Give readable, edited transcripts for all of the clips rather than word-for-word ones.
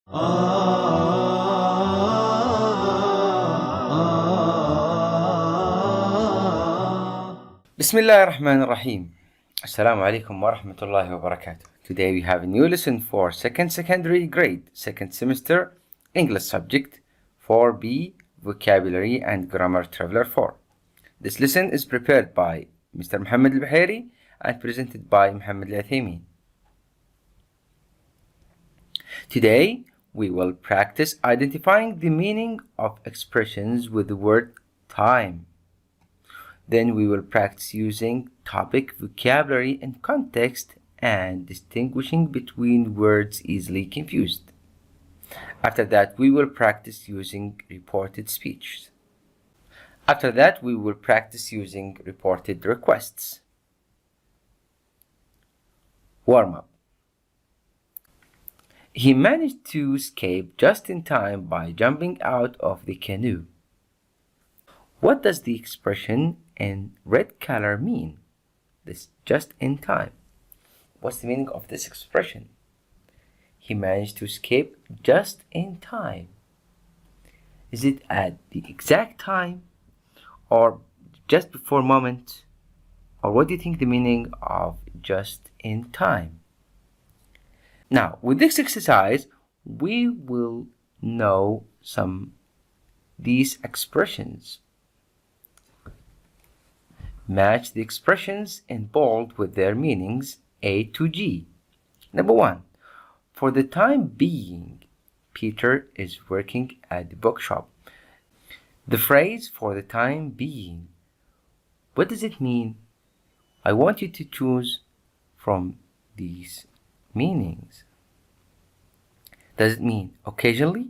بسم الله الرحمن الرحيم. السلام عليكم ورحمة الله وبركاته. Today we have a new lesson for second secondary grade, second semester, English subject 4B, Vocabulary and Grammar Traveler 4. This lesson is prepared by Mr. Mohammed Al-Bahiri and presented by Mohammed Al-Thani. Today we will practice identifying the meaning of expressions with the word time. Then we will practice using topic, vocabulary, and context and distinguishing between words easily confused. After that, we will practice using reported speech. After that, we will practice using reported requests. Warm-up. He managed to escape just in time by jumping out of the canoe. What does the expression in red color mean? This just in time. What's the meaning of this expression? He managed to escape just in time. Is it at the exact time or just before moment? Or what do you think the meaning of just in time? Now, with this exercise, we will know these expressions. Match the expressions in bold with their meanings A to G. Number 1. For the time being, Peter is working at the bookshop. The phrase for the time being, what does it mean? I want you to choose from these meanings. Does it mean occasionally,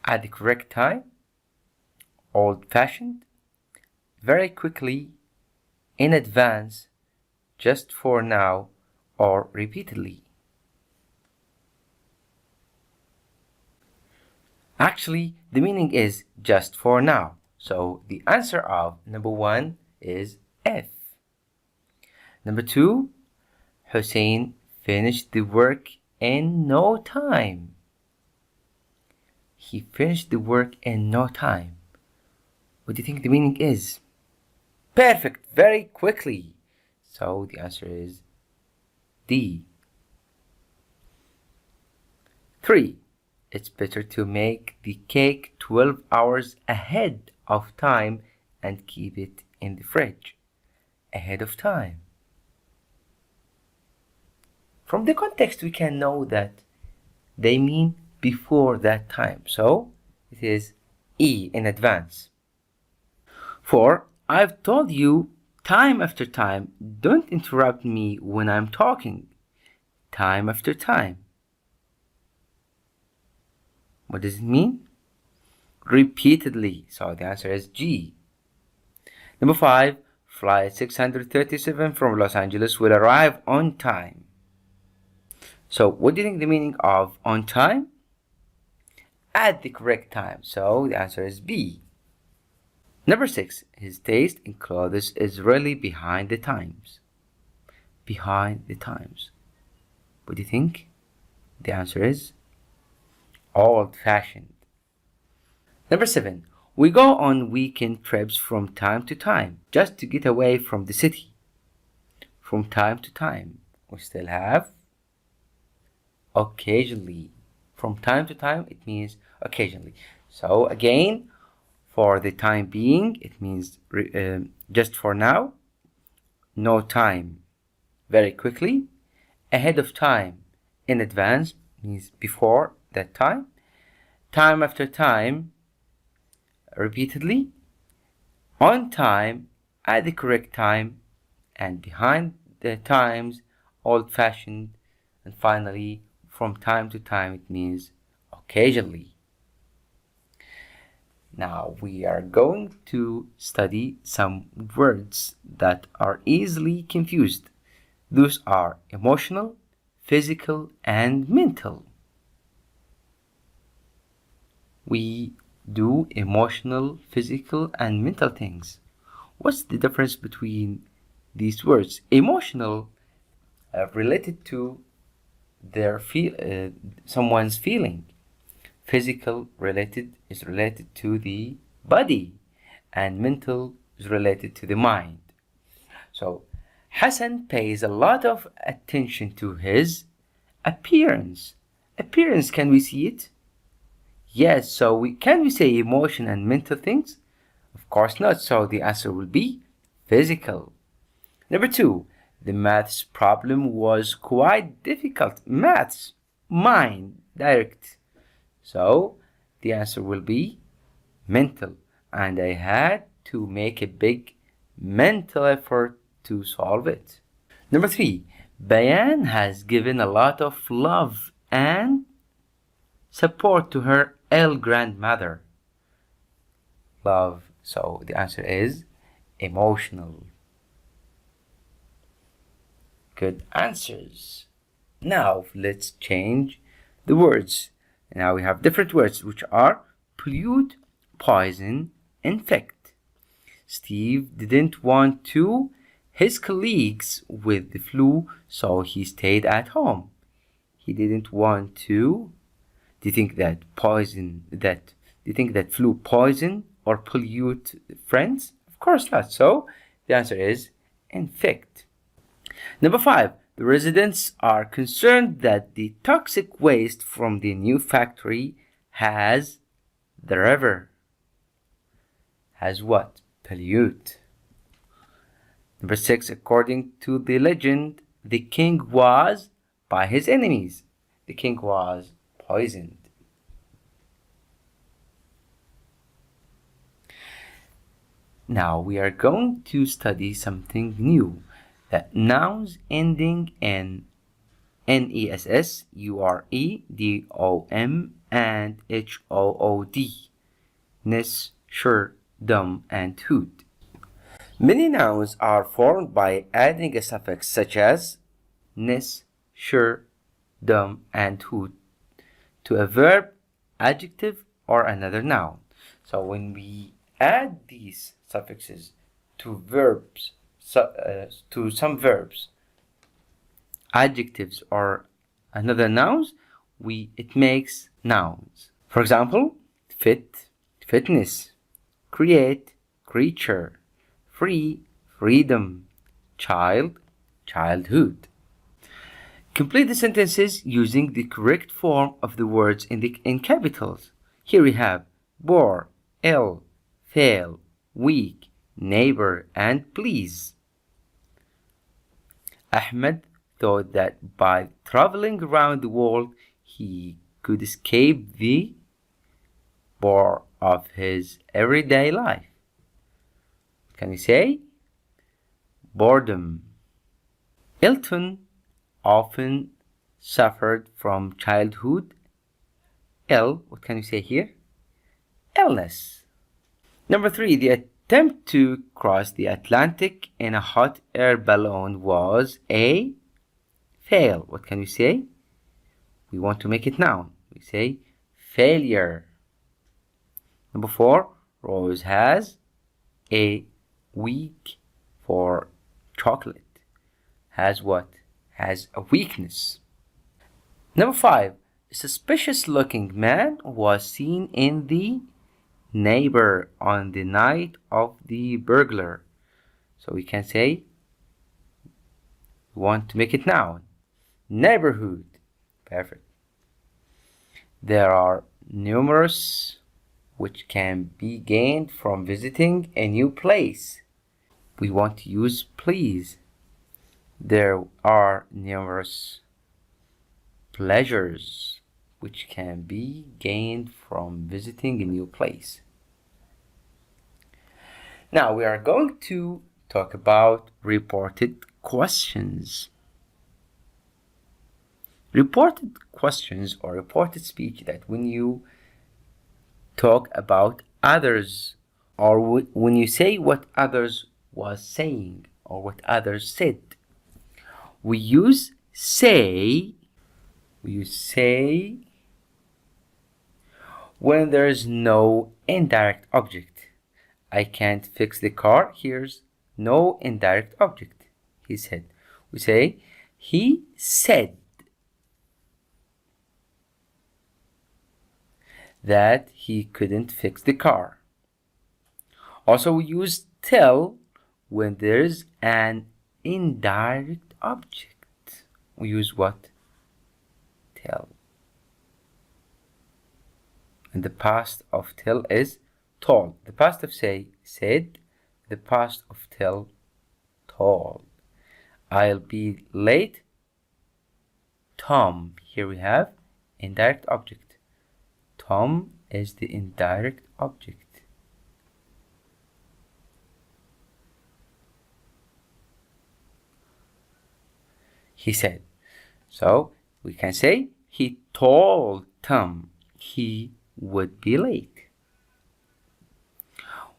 at the correct time, old-fashioned, very quickly, in advance, just for now, or repeatedly? Actually, the meaning is just for now. So the answer of number 1 is F. Number 2, Hussein finished the work in no time. He finished the work in no time. What do you think the meaning is? Perfect, very quickly. So the answer is D. 3. It's better to make the cake 12 hours ahead of time and keep it in the fridge. Ahead of time. From the context, we can know that they mean before that time. So it is E, in advance. 4. I've told you time after time, don't interrupt me when I'm talking. Time after time. What does it mean? Repeatedly. So the answer is G. Number 5. Flight 637 from Los Angeles will arrive on time. So what do you think the meaning of on time? At the correct time. So the answer is B. Number 6. His taste in clothes is really behind the times. Behind the times. What do you think? The answer is old-fashioned. Number 7. We go on weekend trips from time to time, just to get away from the city. From time to time. We still have occasionally. From time to time, it means occasionally. So again, for the time being, it means just for now. No time, very quickly. Ahead of time, in advance, means before that time. Time after time, repeatedly. On time, at the correct time. And behind the times, old-fashioned. And finally, from time to time, it means occasionally. Now we are going to study some words that are easily confused. Those are emotional, physical, and mental. We do emotional, physical, and mental things. What's the difference between these words? Emotional related to someone's feeling. Physical is related to the body, and mental is related to the mind. So Hassan pays a lot of attention to his appearance. Appearance, can we see it? Yes, so can we say emotion and mental things? Of course not, so the answer will be physical. Number 2, the maths problem was quite difficult. Maths, mind, direct. So the answer will be mental, and I had to make a big mental effort to solve it. Number 3, Bayan has given a lot of love and support to her ill grandmother. Love, so the answer is emotional. Good answers. Now let's change the words. Now we have different words, which are pollute, poison, infect. Steve didn't want his colleagues with the flu, so he stayed at home. He didn't want to. Do you think that flu poison or pollute friends? Of course not. So the answer is infect. Number 5, the residents are concerned that the toxic waste from the new factory has the river. Has what? Pollute. Number 6, according to the legend, the king was by his enemies. The king was poisoned. Now we are going to study something new. That nouns ending in NESS, URE, DOM, and HOOD. Nis, shur, dum, and hood. Many nouns are formed by adding a suffix such as nis, shur, dum, and hood to a verb, adjective, or another noun. So when we add these suffixes to verbs, to some verbs, adjectives, or another nouns, it makes nouns. For example, fit, fitness, create, creature, free, freedom, child, childhood. Complete the sentences using the correct form of the words in capitals. Here we have bore, ill, fail, weak, neighbor, and please. Ahmed thought that by traveling around the world he could escape the bore of his everyday life. Can we say boredom? Elton often suffered from childhood ill. What can you say here? Illness. Number 3, the attempt to cross the Atlantic in a hot air balloon was a fail. What can we say? We want to make it noun. We say failure. Number 4, Rose has a weak for chocolate. Has what? Has a weakness. Number 5, a suspicious looking man was seen in the neighbor on the night of the burglar. So we can say, we want to make it noun. Neighborhood. Perfect. There are numerous which can be gained from visiting a new place. We want to use please. There are numerous pleasures which can be gained from visiting a new place. Now we are going to talk about reported questions. Reported questions or reported speech, that when you talk about others, or when you say what others was saying or what others said, we use say. When there is no indirect object. I can't fix the car. Here's no indirect object. He said. We say he said. that he couldn't fix the car. Also, we use tell when there's an indirect object. We use what? Tell. And the past of tell is told. The past of say, said. The past of tell, told. I'll be late. Tom. Here we have indirect object. Tom is the indirect object. He said. So we can say he told Tom he would be late.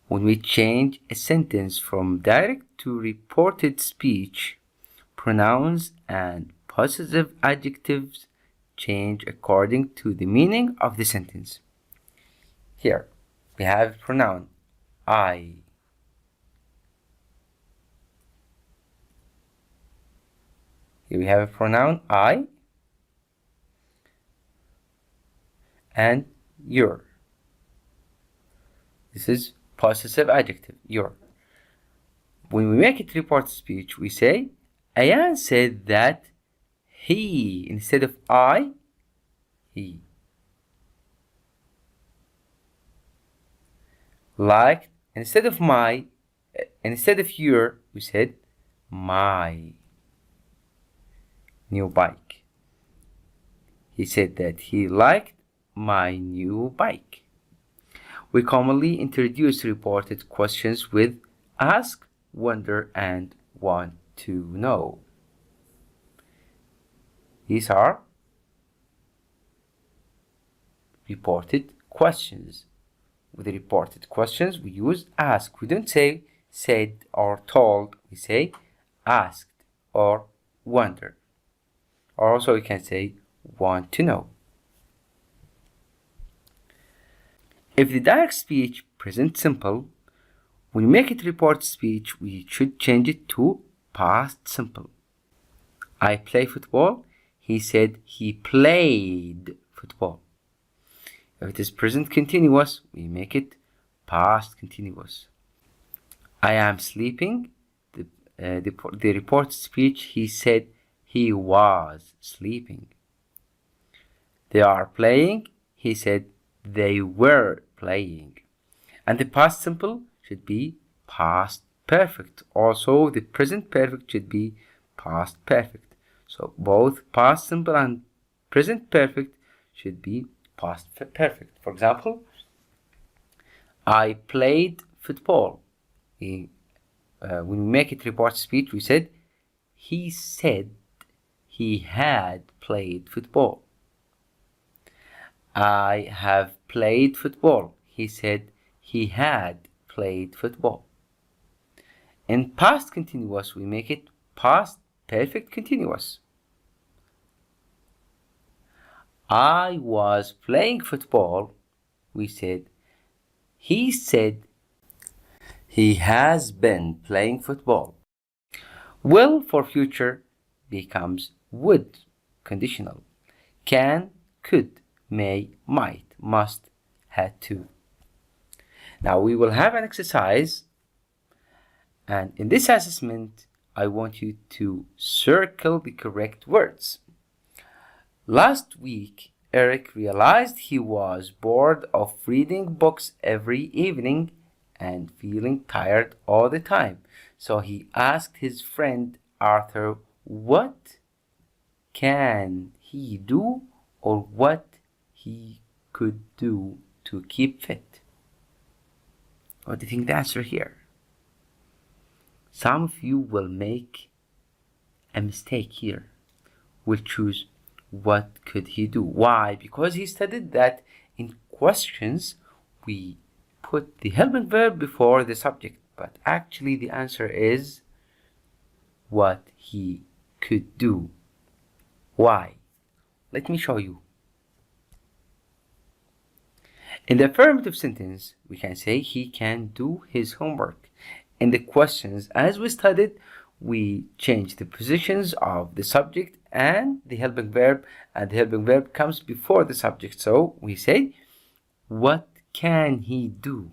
When we change a sentence from direct to reported speech, pronouns and possessive adjectives change according to the meaning of the sentence. Here we have pronoun I. Here we have a pronoun I and your. This is possessive adjective, your. When we make it report speech, we say Ayan said that he, instead of I, he. Like, instead of my, instead of your, we said my new bike. He said that he liked my new bike. We commonly introduce reported questions with ask, wonder, and want to know. These are reported questions. With the reported questions, we use ask. We don't say said or told. We say asked or wonder. Or also we can say want to know. If the direct speech present simple, when we make it report speech, we should change it to past simple. I play football. He said he played football. If it is present continuous, we make it past continuous. I am sleeping. The report speech, he said he was sleeping. They are playing. He said they were playing. And the past simple should be past perfect. Also, the present perfect should be past perfect. So both past simple and present perfect should be past perfect. For example, I played football. When we make it report speech, we said he said he had played football. I have played football. He said he had played football. In past continuous, we make it past perfect continuous. I was playing football. We said he has been playing football. Will for future becomes would, conditional. Can, could, may, might, must, had to. Now we will have an exercise, and in this assessment I want you to circle the correct words. Last week Eric realized he was bored of reading books every evening and feeling tired all the time. So he asked his friend Arthur what can he do or what he could do to keep fit. What do you think the answer here? Some of you will make a mistake here. Will choose what could he do. Why? Because he studied that in questions we put the helping verb before the subject, but actually the answer is what he could do. Why? Let me show you. In the affirmative sentence, we can say he can do his homework. In the questions, as we studied, we change the positions of the subject and the helping verb, and the helping verb comes before the subject. So we say, What can he do?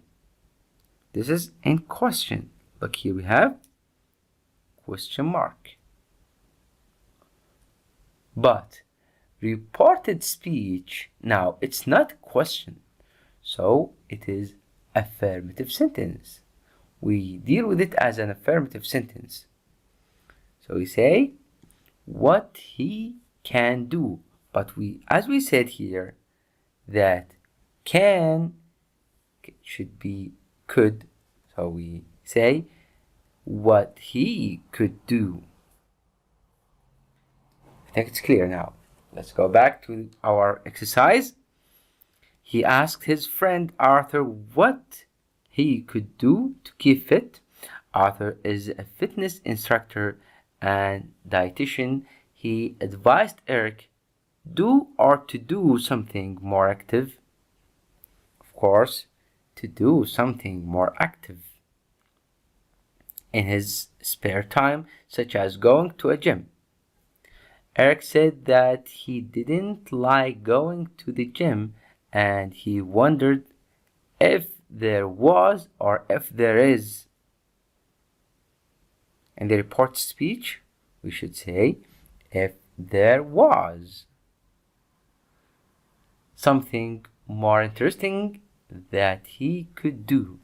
This is in question. Look, here we have question mark. But reported speech, now it's not a question, so it is affirmative sentence. We deal with it as an affirmative sentence. So we say what he can do, but as we said here, that can should be could, so we say what he could do. I think it's clear now. Let's go back to our exercise. He asked his friend Arthur what he could do to keep fit. Arthur is a fitness instructor and dietitian. He advised Eric to do something more active. Of course, to do something more active in his spare time, such as going to a gym. Eric said that he didn't like going to the gym and he wondered if there was or if there is. In the report speech, we should say if there was something more interesting that he could do.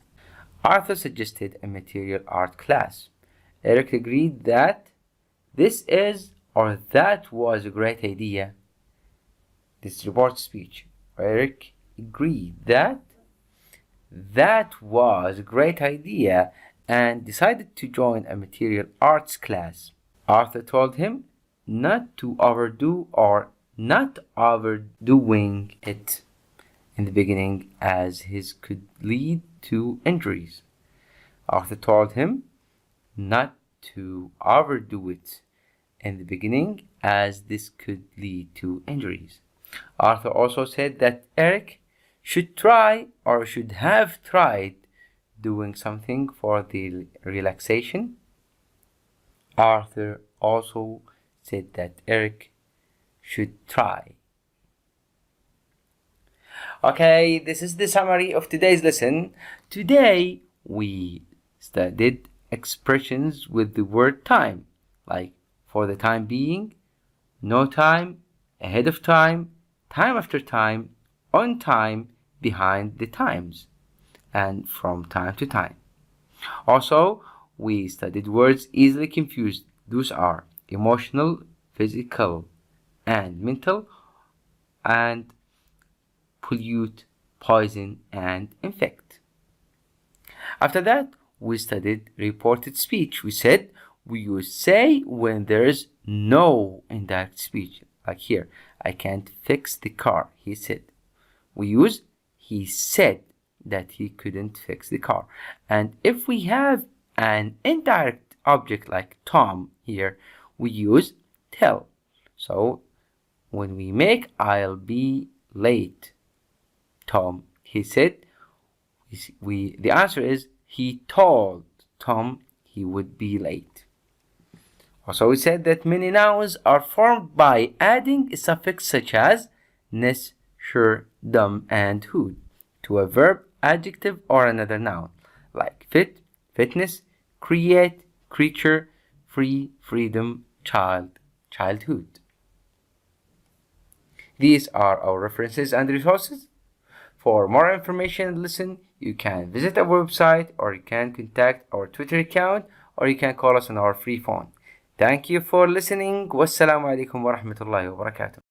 Arthur suggested a material art class. Eric agreed that this is or that was a great idea. This report speech. Eric agreed that was a great idea and decided to join a material arts class. Arthur told him not to overdo or not overdoing it in the beginning, as this could lead to injuries. Arthur told him not to overdo it in the beginning, as this could lead to injuries. Arthur also said that Eric should try or should have tried doing something for the relaxation. Arthur also said that Eric should try. Okay, this is the summary of today's lesson. Today we studied expressions with the word time, like for the time being, no time, ahead of time, time after time, on time, behind the times, and from time to time. Also, we studied words easily confused. Those are emotional, physical, and mental, and pollute, poison, and infect. After that, we studied reported speech. We said we use say when there's no indirect speech. Like here, I can't fix the car, he said. We use he said that he couldn't fix the car. And if we have an indirect object like Tom here, we use tell. So when we make I'll be late, Tom, he said, the answer is he told Tom he would be late. Also, we said that many nouns are formed by adding a suffix such as ness, sure, dumb, and hood to a verb, adjective, or another noun, like fit, fitness, create, creature, free, freedom, child, childhood. These are our references and resources. For more information and listen, you can visit our website, or you can contact our Twitter account, or you can call us on our free phone. Thank you for listening. Wassalamu alaikum wa rahmatullahi wa barakatuh.